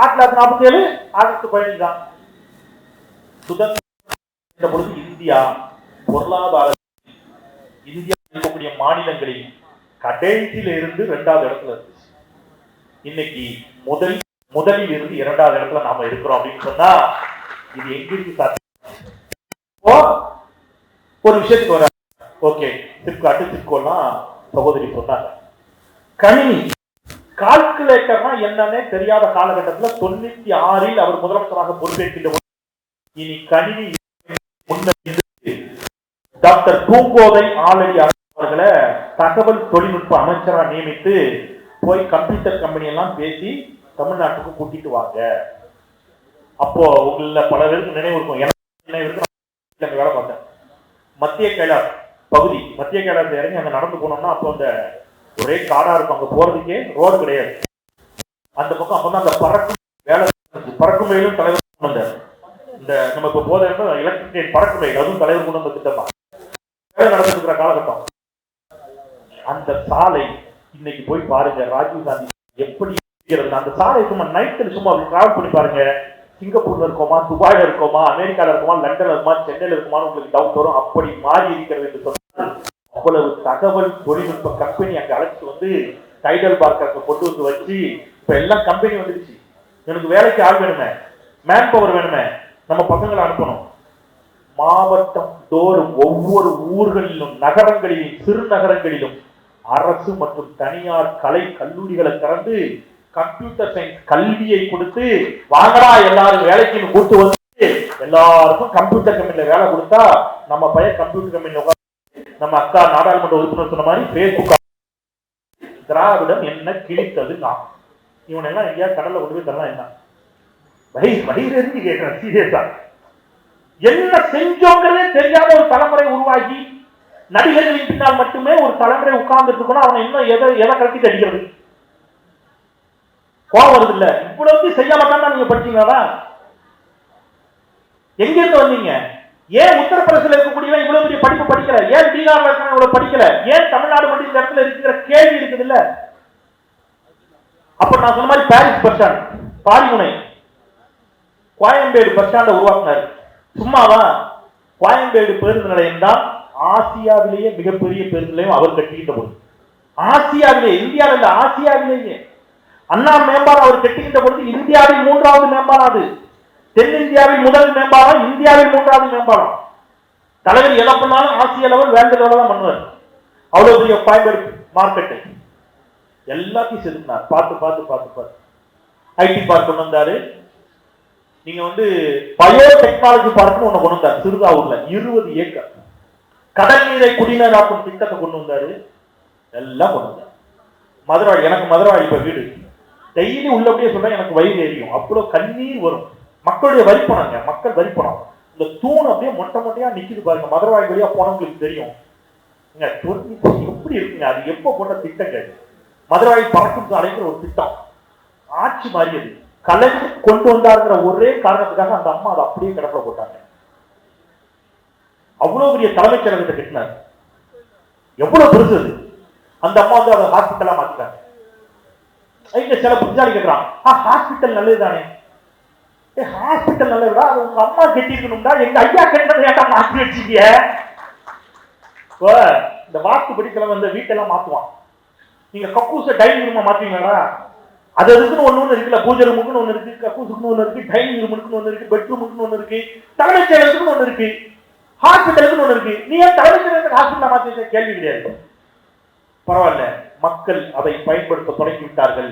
1947 ஆகஸ்ட் 15 தான். சுதந்திர பொழுது இந்தியா பொருளாதார இந்தியா இருக்கக்கூடிய மாநிலங்களில் கடைசியில இருந்து 2வது இடத்துல இருக்கு. இன்னைக்கு முதலில் இருந்து 2வது இடத்துல நாம இருக்கிறோம் அப்படின்னு சொன்னா இது எங்கிருக்கு சாத்தியம்? ஒரு விஷயத்துக்கு வர ஓகே சிப்காட்டு சிப்கோலாம் சகோதரி சொன்னாங்க. கணினி கால்குலேட்டர்னா என்னன்னே தெரியாத காலகட்டத்தில் 96 அவர் முதலமைச்சராக பொறுப்பேற்கின்ற இனி கணினி டாக்டர் பூங்கோதை ஆலடி அவர்களை தகவல் தொழில்நுட்ப அமைச்சரா நியமித்து போய் கம்ப்யூட்டர் கம்பெனி எல்லாம் பேசி தமிழ்நாட்டுக்கு கூட்டிட்டு வாங்க. அப்போ உங்கள பல பேருக்கு நினைவு இருக்கும். எனக்கு வேலை பார்த்தேன். மத்திய கைலாஷ் பகுதி, மத்திய கைலாசம் இறங்கி அங்க நடந்து போனோம்னா அப்போ அந்த ஒரே காடா இருக்கும். அங்க போறதுக்கே ரோடு கிடையாது. அந்த பக்கம் அப்பதான் அந்த பறக்கும் ரயிலும் தலைவர் கொண்டு வந்தார். இந்த நம்ம இப்ப போத எலக்ட்ரிக் ட்ரெயின் பறக்கும் ரயில் அதுவும் தலைவர் கொண்டு வந்த திட்டம் தான். வேலை நடந்துட்டு இருக்கிற காலகட்டம். அந்த சாலை இன்னைக்கு போய் பாருங்க. ராஜீவ் காந்தி எப்படி இருக்கிறது அந்த சாலை சும்மா நைட்டில் சும்மா டிராவல் பண்ணி பாருங்க. சிங்கப்பூர்ல இருக்கோமா, துபாயில இருக்கோமா, அமெரிக்கால இருக்கோமா, லண்டன்ல இருக்குமா, சென்னையில இருக்குமான்னு உங்களுக்கு டவுட் வரும். அப்படி மாறி இருக்கிறது என்று சொன்னால் அவ்வளவு தகவல் தொழில்நுட்ப கம்பெனி அங்க அழைச்சிட்டு வந்து டைடல் பார்க்க கொண்டு வந்து வச்சு இப்ப எல்லாம் கம்பெனி வந்துடுச்சு. எனக்கு வேலைக்கு ஆள் வேணுமே, மேன் பவர் வேணுமே, நம்ம பசங்களை அனுப்பணும். மாவட்டம் தோறும் ஒவ்வொரு ஊர்களிலும் நகரங்களிலும் சிறு நகரங்களிலும் அரசு மற்றும் தனியார் கலை கல்லூரிகளை திறந்து கம்ப்யூட்டர் சயின்ஸ் கல்வியை கொடுத்து வாங்கடா எல்லாரும் வேலைக்கு கூட்டு வந்து எல்லாருக்கும் கம்ப்யூட்டர் கம்பெனில வேலை கொடுத்தா நம்ம பையன் கம்ப்யூட்டர் கம்பெனில உட்காந்து நம்ம அக்கா நாடாளுமன்ற உறுப்பினர் சொன்ன மாதிரி பேஸ்புக் திராவிடம் என்ன கிழித்தது நான் இவனை எல்லாம் எங்கேயா கடல்ல கொண்டு போய் தரலாம். என்ன வயிறு கேட்கிறேன் சீரியஸா. என்ன செஞ்சோங்கிறதே தெரியாத ஒரு தலைமுறை உருவாகி நடிகர்களின் பின்னால் மட்டுமே ஒரு தலைமுறை உட்கார்ந்துட்டு இருக்கணும். அவனை இன்னும் எதை கலத்திட்டு அடிக்கிறது கோவம் வருது இல்ல. இவ்வளவு செய்யாம தான் நீங்க படிச்சீங்களா? எங்க இருந்து வந்தீங்க? ஏன் உத்தரப்பிரதேசத்தில் இருக்கக்கூடிய இவ்வளவு பெரிய படிப்பு படிக்கல? ஏன் பீகார்ல இருக்க இவ்வளவு படிக்கல? ஏன் தமிழ்நாடு மட்டும் இந்த இடத்துல இருக்கிற கேள்வி இருக்குது இல்ல. அப்ப நான் சொன்ன மாதிரி Parrys bus stand, Parimunai, Koyambedu bus ஸ்டாண்டை உருவாக்குனாரு. சும்மாவா? கோயம்பேடு பேருந்து நிலையம் தான் ஆசியாவிலேயே மிகப்பெரிய பேருந்து நிலையம் அவர் கட்டிக்கிட்ட போது. ஆசியாவிலே, இந்தியாவில் இல்ல, ஆசியாவிலேயே. அண்ணா மேம்பாலம் அவர் கட்டுகின்ற பொழுது இந்தியாவில் 3வது மேம்பாலம் அது. தென்னிந்தியாவில் முதல் மேம்பாலம், இந்தியாவில் 3வது மேம்பாலம். தலைவர் எதை பண்ணாலும் ஆசிய லெவல், வேர்ல்டு லெவல் தான் பண்ணுவார். அவ்வளவு பெரிய ஃபைபர் மார்க்கெட்டு எல்லாத்தையும் செதுக்கினார். பார்த்து பார்த்து பார்த்து பார்த்து ஐடி பார்க் கொண்டு வந்தாரு. நீங்க வந்து பயோ டெக்னாலஜி பார்க்னு ஒண்ணு கொண்டு வந்தார் சிறுதாவூர்ல, 20 ஏக்கர். கடல் நீரை குடிநீராக்கும் திட்டத்தை கொண்டு வந்தாரு. எல்லாம் கொண்டு வந்தார். மதுரை, எனக்கு மதுரை இப்ப வீடு, டெய்லி உள்ளபடியே சொல்றேன், எனக்கு வயிறு எரியும், அவ்வளவு கண்ணீர் வரும். மக்களுடைய வரிப்பணங்க, மக்கள் வரிப்பணம். இந்த தூண் அப்படியே மொட்டை மொட்டையா நிக்குது பாருங்க. மதுரை வழியா போனவங்களுக்கு தெரியும் எப்படி இருக்குங்க. அது எப்போ போட்ட திட்டங்கள், மதுரை பறக்கும் அழைக்கிற ஒரு திட்டம், ஆட்சி மாறியது. கலைஞர் கொண்டு வந்தாருங்கிற ஒரே காரணத்துக்காக அந்த அம்மா அதை அப்படியே கிடப்பில போட்டாங்க. அவ்வளவு பெரிய தலைமைச் செயலகத்தை கட்டினார். எவ்வளவு பெருசு அது. அந்த அம்மா வந்து அதை ஹாஸ்பிட்டலா மாத்திட்டாங்க. இங்க சில புத்திசாலி கேட்கிறான், ஹாஸ்பிட்டல் நல்லது தானே, ஹாஸ்பிட்டல் நல்லதுடா, அது உங்க அம்மா கட்டிருக்கணும்டா, எங்க ஐயா கட்டினதை ஏன்டா மாற்றி வச்சீங்க. இந்த வாஸ்துபடி கிழமை வந்து வீட்டெல்லாம் மாத்துவான். நீங்க கக்கூச டைனிங் ரூமா மாத்தீங்களா, அது இருக்குன்னு ஒண்ணு இருக்குல்ல, பூஜை ரூமுக்குன்னு ஒண்ணு இருக்கு, கக்கூசுக்குன்னு ஒண்ணு இருக்கு, டைனிங் ரூமுக்குன்னு ஒண்ணு இருக்கு, பெட்ரூமுக்குன்னு ஒண்ணு இருக்கு, தலைமைச் செயலகத்துக்குன்னு ஒண்ணு இருக்கு, ஹாஸ்பிட்டலுக்குன்னு ஒண்ணு இருக்கு. நீ ஏன் தலைமைச் செயலகத்துக்கு ஹாஸ்பிட்டல் மாத்தி கேள்வி கிடையாது. பரவாயில்ல, மக்கள் அதை பயன்படுத்த தொடங்கி விட்டார்கள்.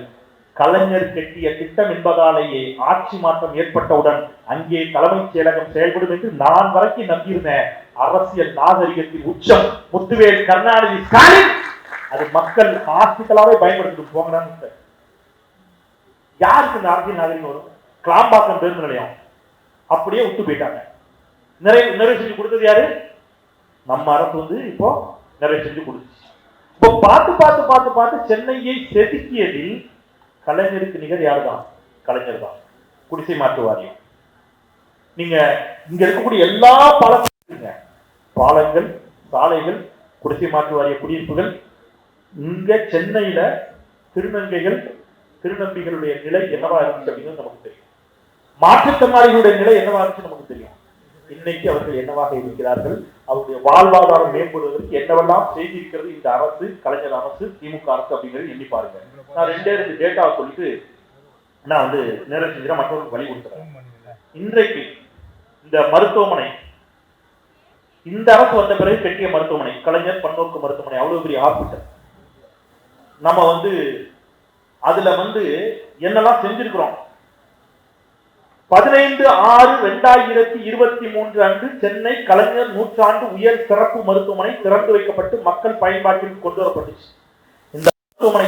கலைஞர் கட்டிய திட்டம் என்பதாலேயே ஆட்சி மாற்றம் ஏற்பட்டவுடன் அங்கே தலைமைச் செயலகம் செயல்படும் என்று நான் வரைக்கும் நம்பியிருந்தேன். அரசியல் நாகரிகத்தின் உச்சம் முத்துவேல் கருணாநிதி ஸ்டாலின் அது மக்கள் ஹாஸ்பிட்டலாவே பயன்படுத்திட்டு போங்கன்னு. யாருக்கு இந்த அரசியல் நாகரிகம் வரும்? கிளாம்பாக்கம் பேருந்து நிலையம் அப்படியே விட்டு போயிட்டாங்க. நிறைய செஞ்சு கொடுத்தது யாரு? நம்ம அரசு வந்து இப்போ நிறைய செஞ்சு கொடுத்துச்சு. இப்போ பார்த்து பார்த்து பார்த்து பார்த்து சென்னையை செதுக்கியதில் கலைஞருக்கு நிகர் யாருதான்? கலைஞர் தான். குடிசை மாற்று வாரியம். நீங்க இங்க இருக்கக்கூடிய எல்லா பாலங்கள், சாலைகள், குடிசை மாற்று வாரிய குடியிருப்புகள், இங்க சென்னையில திருநங்கைகள், திருநம்பிகளுடைய நிலை என்னவா இருந்துச்சு அப்படிங்கிறது நமக்கு தெரியும். மாற்றுத்திறனாளிகளுடைய நிலை என்னவா இருந்துச்சு நமக்கு தெரியும். இன்னைக்கு அவர்கள் என்னவாக இருக்கிறார்கள், அவருடைய வாழ்வாதாரம் மேம்படுவதற்கு என்னவெல்லாம் செய்திருக்கிறது இந்த அரசு, கலைஞர் அரசு, திமுக அரசு அப்படிங்கிறது எண்ணி பாருங்க. நான் 2 டேட்டாவை சொல்லிட்டு நான் வந்து நேரம் செஞ்சா மற்றவர்களுக்கு வழி கொடுத்துறேன். இன்றைக்கு இந்த மருத்துவமனை, இந்த அரசு வந்த பிறகு கட்டிய மருத்துவமனை, கலைஞர் பன்னோக்கு மருத்துவமனை, அவ்வளவு பெரிய ஹாஸ்பிட்டல். நம்ம வந்து அதுல வந்து என்னெல்லாம் செஞ்சிருக்கிறோம். 15/6/2023 அன்று சென்னை கலைஞர் நூற்றாண்டு உயர் சிறப்பு மருத்துவமனை திறந்து வைக்கப்பட்டு மக்கள் பயன்பாட்டிற்கு கொண்டு வரப்பட்டுச்சு. இந்த மருத்துவமனை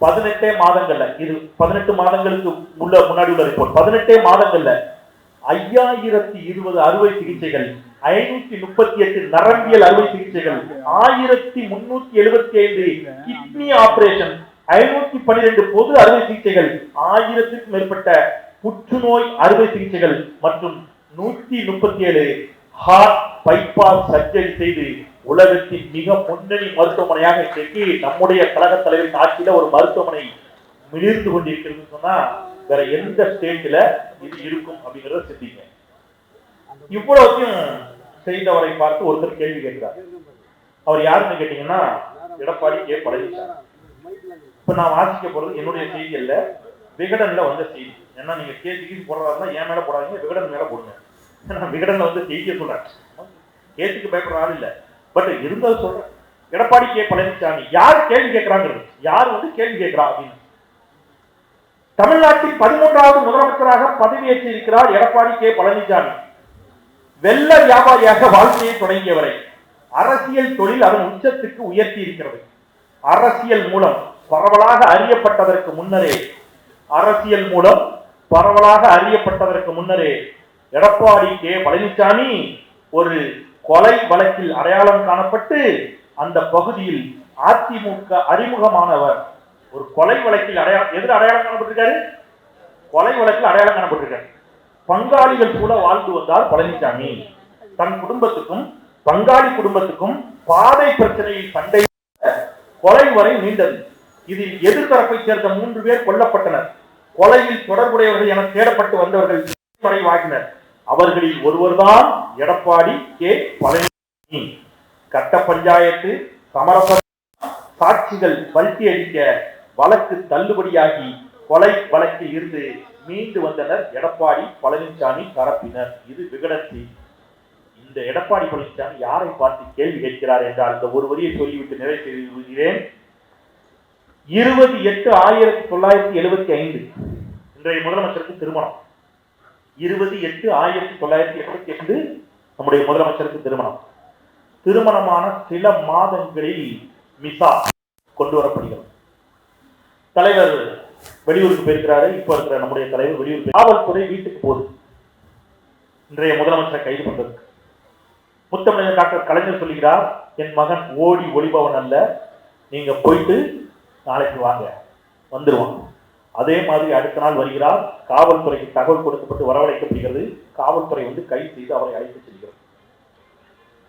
18 மாதங்கள்ல, இது 18 மாதங்களுக்கு முன்னாடி உள்ள ரிப்போர்ட், 18 மாதங்கள்ல 5020 அறுவை சிகிச்சைகள், 538 நரம்பியல் அறுவை சிகிச்சைகள், 1375 கிட்னி ஆபரேஷன், 512 பொது அறுவை சிகிச்சைகள், 1000க்கும் மேற்பட்ட புற்றுநோய் அறுவை சிகிச்சைகள் மற்றும் 137 ஹார்ட் பைபாஸ் சர்ஜரி செய்து உலகத்தின் மிக முன்னணி மருத்துவமனையாக இன்றைக்கு நம்முடைய கழக தலைவரின் ஆட்சியில ஒரு மருத்துவமனை மிளிர்ந்து கொண்டிருக்கிறது சொன்னா வேற எந்த ஸ்டேட்ல இது இருக்கும் அப்படிங்கறத சிந்திங்க. இவ்வளவுக்கும் செய்தவரை பார்த்து ஒருத்தர் கேள்வி கேட்கிறார். அவர் யாருன்னு கேட்டீங்கன்னா எடப்பாடி கே. பழனிசாமி. இப்ப நான் வாசிக்க போறது என்னுடைய செய்தி அல்ல, விகடன்ல வந்த செய்தி. ஏன்னா நீங்க கேள்வி போடுறதா என் மேல போடாதீங்க, விகடன் மேல போடுங்க. நான் விகடன்ல வந்து செய்தியை சொல்றேன், கேட்டுக்கு பயப்படுற ஆள் இல்ல, பட் இருந்தாலும் சொல்றேன். எடப்பாடி கே. பழனிசாமி யார் கேள்வி கேட்கிறாங்கிறது, யார் வந்து கேள்வி கேட்கிறா அப்படின்னு. தமிழ்நாட்டில் 13வது முதலமைச்சராக பதவியேற்று இருக்கிறார் எடப்பாடி கே. பழனிசாமி. வெள்ள வியாபாரியாக வாழ்க்கையை தொடங்கியவரை அரசியல் தொழில் அதன் உச்சத்துக்கு உயர்த்தி இருக்கிறது. அரசியல் மூலம் பரவலாக அறியப்பட்டதற்கு முன்னரே எடப்பாடி கே. பழனிசாமி ஒரு கொலை வழக்கில் அடையாளம் காணப்பட்டு அந்த பகுதியில் அதிமுக அறிமுகமானவர். ஒரு கொலை வழக்கில் அடையாளம் காணப்பட்டிருக்காரு, கொலை வழக்கில் அடையாளம் காணப்பட்டிருக்காரு. பங்காளிகள் கூட வாழ்ந்து வந்தார் பழனிசாமி. தன் குடும்பத்துக்கும் பங்காளி குடும்பத்துக்கும் பாதை பிரச்சனையில் சண்டை கொலை வரை நீண்டது. இதில் எதிர்த்தரப்பை சேர்ந்த 3 பேர் கொல்லப்பட்டனர். கொலையில் தொடர்புடையவர்கள் என தேடப்பட்டு வந்தவர்கள் மறைவாகினர். அவர்களில் ஒருவர்தான் எடப்பாடி கே. பழனிசாமி. கட்ட பஞ்சாயத்து, சமரச சாட்சிகள் பல்டி அடிக்க வழக்கு தள்ளுபடியாகி கொலை வழக்கில் இருந்து மீண்டு வந்தனர் எடப்பாடி பழனிசாமி தரப்பினர். இது விகடன் செய்தி. இந்த எடப்பாடி பழனிசாமி யாரை பார்த்து கேள்வி கேட்கிறார் என்றால், இந்த ஒரு வரியை சொல்லிவிட்டு நிறைவு செய்து கொள்கிறேன். 20/8/1975 இன்றைய முதலமைச்சருக்கு திருமணம். 20/8/1975 நம்முடைய முதலமைச்சருக்கு திருமணம். திருமணமான சில மாதங்களில் மிசா கொண்டு வரப்படுகிறது. தலைவர் வெளியூருக்கு போயிருக்கிறாரு. இப்ப இருக்கிற நம்முடைய தலைவர் வெளியூர். காவல்துறை வீட்டுக்கு போகுது இன்றைய முதலமைச்சரை கைது பண்றதுக்கு. முத்தமிழர் டாக்டர் கலைஞர் சொல்லுகிறார், என் மகன் ஓடி ஒளிபவன் அல்ல, நீங்க போயிட்டு நாளைக்கு வாங்க, வந்துருவான். அதே மாதிரி அடுத்த நாள் வருகிறார். காவல்துறைக்கு தகவல் கொடுக்கப்பட்டு வரவழைக்கப்படுகிறது. காவல்துறை வந்து கைது செய்து அவரை அழைத்து செல்கிறது.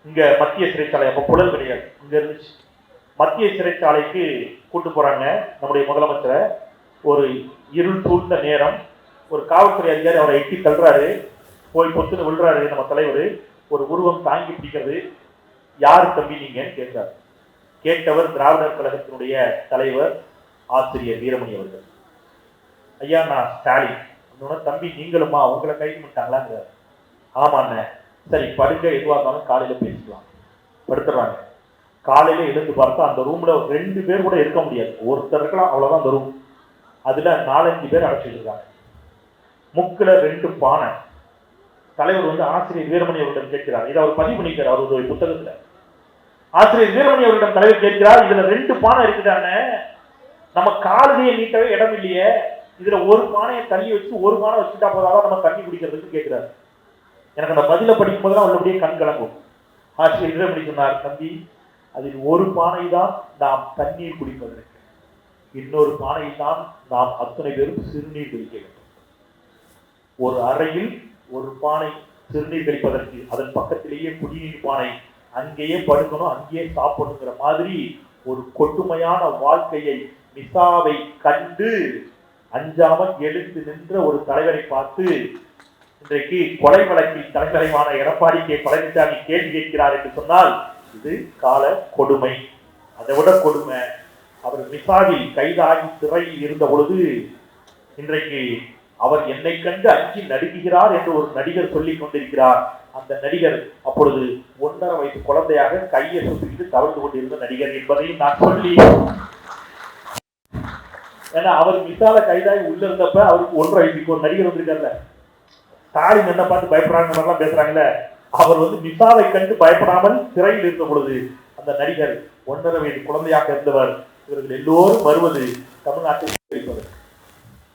இங்க மத்திய சிறைச்சாலை, அப்ப புழல் கிடையாது, இங்க இருந்துச்சு. மத்திய சிறைச்சாலைக்கு கூட்டு போறாங்க நம்முடைய முதலமைச்சரை. ஒரு இருள் சூழ்ந்த நேரம். ஒரு காவல்துறை அதிகாரி அவரை எட்டி தள்ளுறாரு. போய் பொத்துன்னு விழுறாரு நம்ம தலைவர். ஒரு உருவம் தாங்கி பிடிக்கிறது. யாரு தம்பி நீங்கன்னு கேட்கிறார். கேட்டவர் திராவிடர் கழகத்தினுடைய தலைவர் ஆசிரியர் வீரமணி அவர்கள். ஐயா நான் ஸ்டாலின். தம்பி நீங்களுமா, உங்களை கைது பண்ணிட்டாங்களாங்கிறார். ஆமாண்ண. சரி படுக்க, எதுவாக இருந்தாலும் காலையில பேசிக்கலாம். படுத்துறாங்க. காலையில எழுந்து பார்த்தா அந்த ரூம்ல 2 பேர் கூட இருக்க முடியாது. ஒருத்தர் இருக்கலாம், அவ்வளவுதான் அந்த ரூம். அதுல 4-5 பேர் அடைச்சிட்டு இருக்காங்க. முக்குல 2 பானை. தலைவர் வந்து ஆசிரியர் வீரமணி அவர்களிடம் கேட்கிறார். இதை அவர் பதிவு பண்ணிக்கிறார் அவருடைய புத்தகத்துல. ஆசிரியர் வீரமணி அவர்களிடம் தலைவர் கேட்கிறார், இதுல 2 பானை இருக்குதானே, நம்ம காலையே நீட்டவே இடம் இல்லையே, இதுல ஒரு பானையை தள்ளி வச்சு ஒரு பானை வச்சுட்டா போதாதான் நம்ம தண்ணி குடிக்கிறதுக்கு கேட்கிறார். எனக்கு அந்த பதில படிக்கும் போதெல்லாம் உள்ளபடியே கண் கலங்கும். ஆசிரியர் வீரமணி சொன்னார், தம்பி அதில் ஒரு பானை தான் நாம் தண்ணீர் குடிப்பதற்கு, இன்னொரு பானை தான் நாம் அத்தனை பேரும் சிறுநீர் குடிக்க வேண்டும். ஒரு அறையில் ஒரு பானை சிறுநீர் கழிப்பதற்கு, அதன் பக்கத்திலேயே குடிநீர் பானை, அங்கேயே படுக்கணும், அங்கேயே சாப்பிடணுங்கிற மாதிரி ஒரு கொடுமையான வாழ்க்கையை மிசாவை கண்டு அஞ்சாமல் எழுந்து நின்ற ஒரு தலைவரை பார்த்து இன்றைக்கு கொலை வழக்கில் தலைவரைமான எடப்பாடி கே பழனிசாமி கேள்வி கேட்கிறார் என்று சொன்னால் இது கால கொடுமை. அதை விட கொடுமை, அவர் மிசாவில் கைதாகி சிறையில் இருந்த பொழுது இன்றைக்கு அவர் என்னை கண்டு அஞ்சி நடுங்குகிறார் என்று ஒரு நடிகர் சொல்லிக் கொண்டிருக்கிறார். அந்த நடிகர் அப்பொழுது 1.5 வயசு குழந்தையாக கையை சுற்றிட்டு தவழ்ந்து கொண்டிருந்த நடிகர் என்பதையும் நான் சொல்லி, ஏன்னா அவர் மிசால கைதாகி உள்ள இருந்தப்ப அவருக்கு 1.5 வயசுக்கு ஒரு நடிகர் வந்திருக்காருல்ல, ஸ்டாலின் என்ன பார்த்து பயப்படுறாங்க பேசுறாங்கல்ல, அவர் வந்து மிசாவை கண்டு பயப்படாமல் சிறையில் இருந்த பொழுது அந்த நடிகர் 1.5 வயது குழந்தையாக இருந்தவர். இவர்கள் எல்லோரும் வருவது தமிழ்நாட்டில்.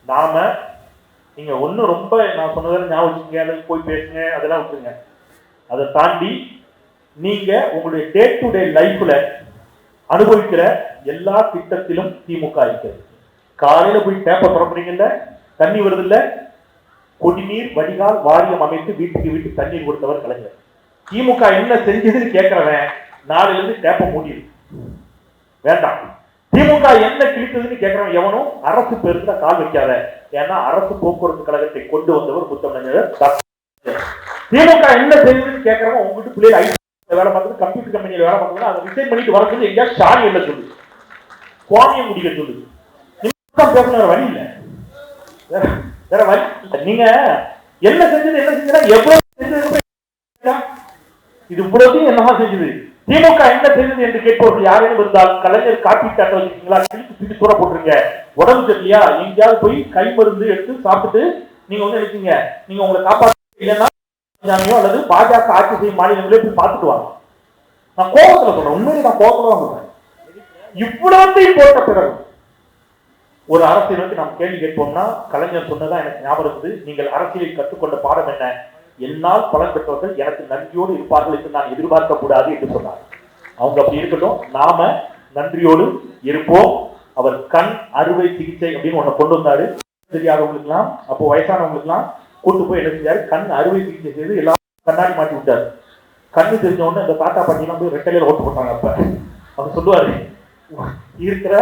நாம நீங்க ஒண்ணு ரொம்ப நான் சொன்னதை ஞாபகம் போய் பேசுங்க, அதெல்லாம் விட்டுருங்க. அதை தாண்டி நீங்க உங்களுடைய டே டு டே லைஃப்ல அனுபவிக்கிற எல்லா திட்டத்திலும் திமுக இருக்கிறது. காலையில போய் டேப்பை திறப்புறீங்கல்ல, தண்ணி வருது இல்ல, குடிநீர் வடிகால் வாரியம் அமைத்து வீட்டுக்கு வீட்டு தண்ணீர் கொடுத்தவர் கலைஞர். திமுக என்ன செஞ்சதுன்னு கேட்கிறவன் நாளையில இருந்து டேப்பை மூடிடு வேண்டாம். திமுக என்ன கிழித்ததுன்னு கேட்கிறவன் எவனும் அரசு பேருந்துல கால் வைக்காத. ஏன்னா அரசு போக்குவரத்து கழகத்தை கொண்டு வந்தவர் முத்தமிழர். திமுக என்ன செய்யுதுன்னு கேட்கிறவன் உங்ககிட்ட பிள்ளைகள் வேலை பார்த்து கம்ப்யூட்டர் கம்பெனியில வேலை பார்க்கணும், அதை ரிசைன் பண்ணிட்டு வர சொல்லி எங்கேயா ஷாரி என்ன சொல்லு, கோமியம் முடிக்க சொல்லு. பேசுன வழி இல்லை, வேற வழி. நீங்க என்ன செஞ்சது எவ்வளவு செஞ்சது, இது இவ்வளவு என்னமா செஞ்சது, திமுக என்ன செய்தது என்று கேட்பவர்கள் யாரையும் இருந்தால் கலைஞர் காப்பீட்டு அட்டை வச்சிருக்கீங்களா, கிழித்து தூர போட்டுருங்க. உடம்பு சரியில்லையா, எங்கேயாவது போய் கை மருந்து எடுத்து சாப்பிட்டு நீங்க வந்து நினைச்சீங்க நீங்க உங்களை காப்பாற்ற இல்லைன்னா அல்லது பாஜக ஆட்சி செய்யும் மாநிலங்களே போய் பார்த்துட்டு வாங்க. நான் கோபத்துல சொல்றேன், உண்மையிலே நான் கோபத்துல தான் சொல்றேன். இவ்வளவு போட்ட பிறகு ஒரு அரசியல் வந்து நாம் கேள்வி கேட்போம்னா கலைஞர் சொன்னதான் எனக்கு ஞாபகம் இருக்குது. நீங்கள் அரசியலில் கற்றுக்கொண்ட பாடம் என்ன, என்னால் பலன் பெற்றவர்கள் எனக்கு நன்றியோடு இருப்பார்கள் என்று நான் எதிர்பார்க்க கூடாது என்று சொன்னார். அவங்க அப்படி இருக்கட்டும், நாம நன்றியோடு இருப்போம். அவர் கண் அறுவை சிகிச்சை அப்படின்னு ஒண்ணு கொண்டு வந்தாரு. தெரியாதவங்களுக்குலாம், அப்போ வயசானவங்களுக்குலாம் கூட்டு போய் என்ன செஞ்சாரு, கண் அறுவை சிகிச்சை செய்து எல்லாம் கண்ணாடி மாட்டி விட்டாரு. கண்ணு தெரிஞ்ச உடனே அந்த தாத்தா பாட்டிலாம் போய் ரெட்டையில ஓட்டு போட்டாங்க. அப்ப அவர் சொல்லுவாரு, இருக்கிற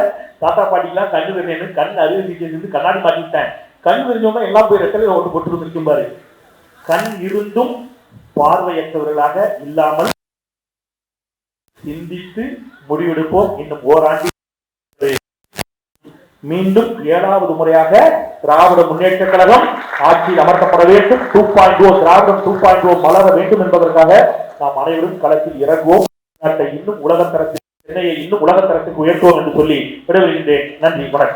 தாத்தா பாட்டிலாம் கண்ணு தெரிஞ்சு கண் அறுவை சிகிச்சை செய்து கண்ணாடி மாட்டிவிட்டேன், கண் தெரிஞ்சவங்க எல்லாம் போய் ரெட்டையில ஓட்டு போட்டு இருக்கும் பாரு. கண் இருந்தும் பார்வையற்றவர்களாக இல்லாமல் சிந்தித்து முடிவெடுப்போம். இன்னும் ஓராண்டு மீண்டும் 7வது முறையாக திராவிட முன்னேற்ற கழகம் ஆட்சியில் அமர்த்தப்பட வேண்டும். 2.0 திராவிடம் 2.0 மலர வேண்டும் என்பதற்காக நாம் அனைவரும் களத்தில் இறங்குவோம். நாட்டை இன்னும் உலகத்தரத்தில், சென்னையை இன்னும் உலகத்தரத்துக்கு உயர்த்துவோம் என்று சொல்லி விடைபெறுகின்றேன். நன்றி, வணக்கம்.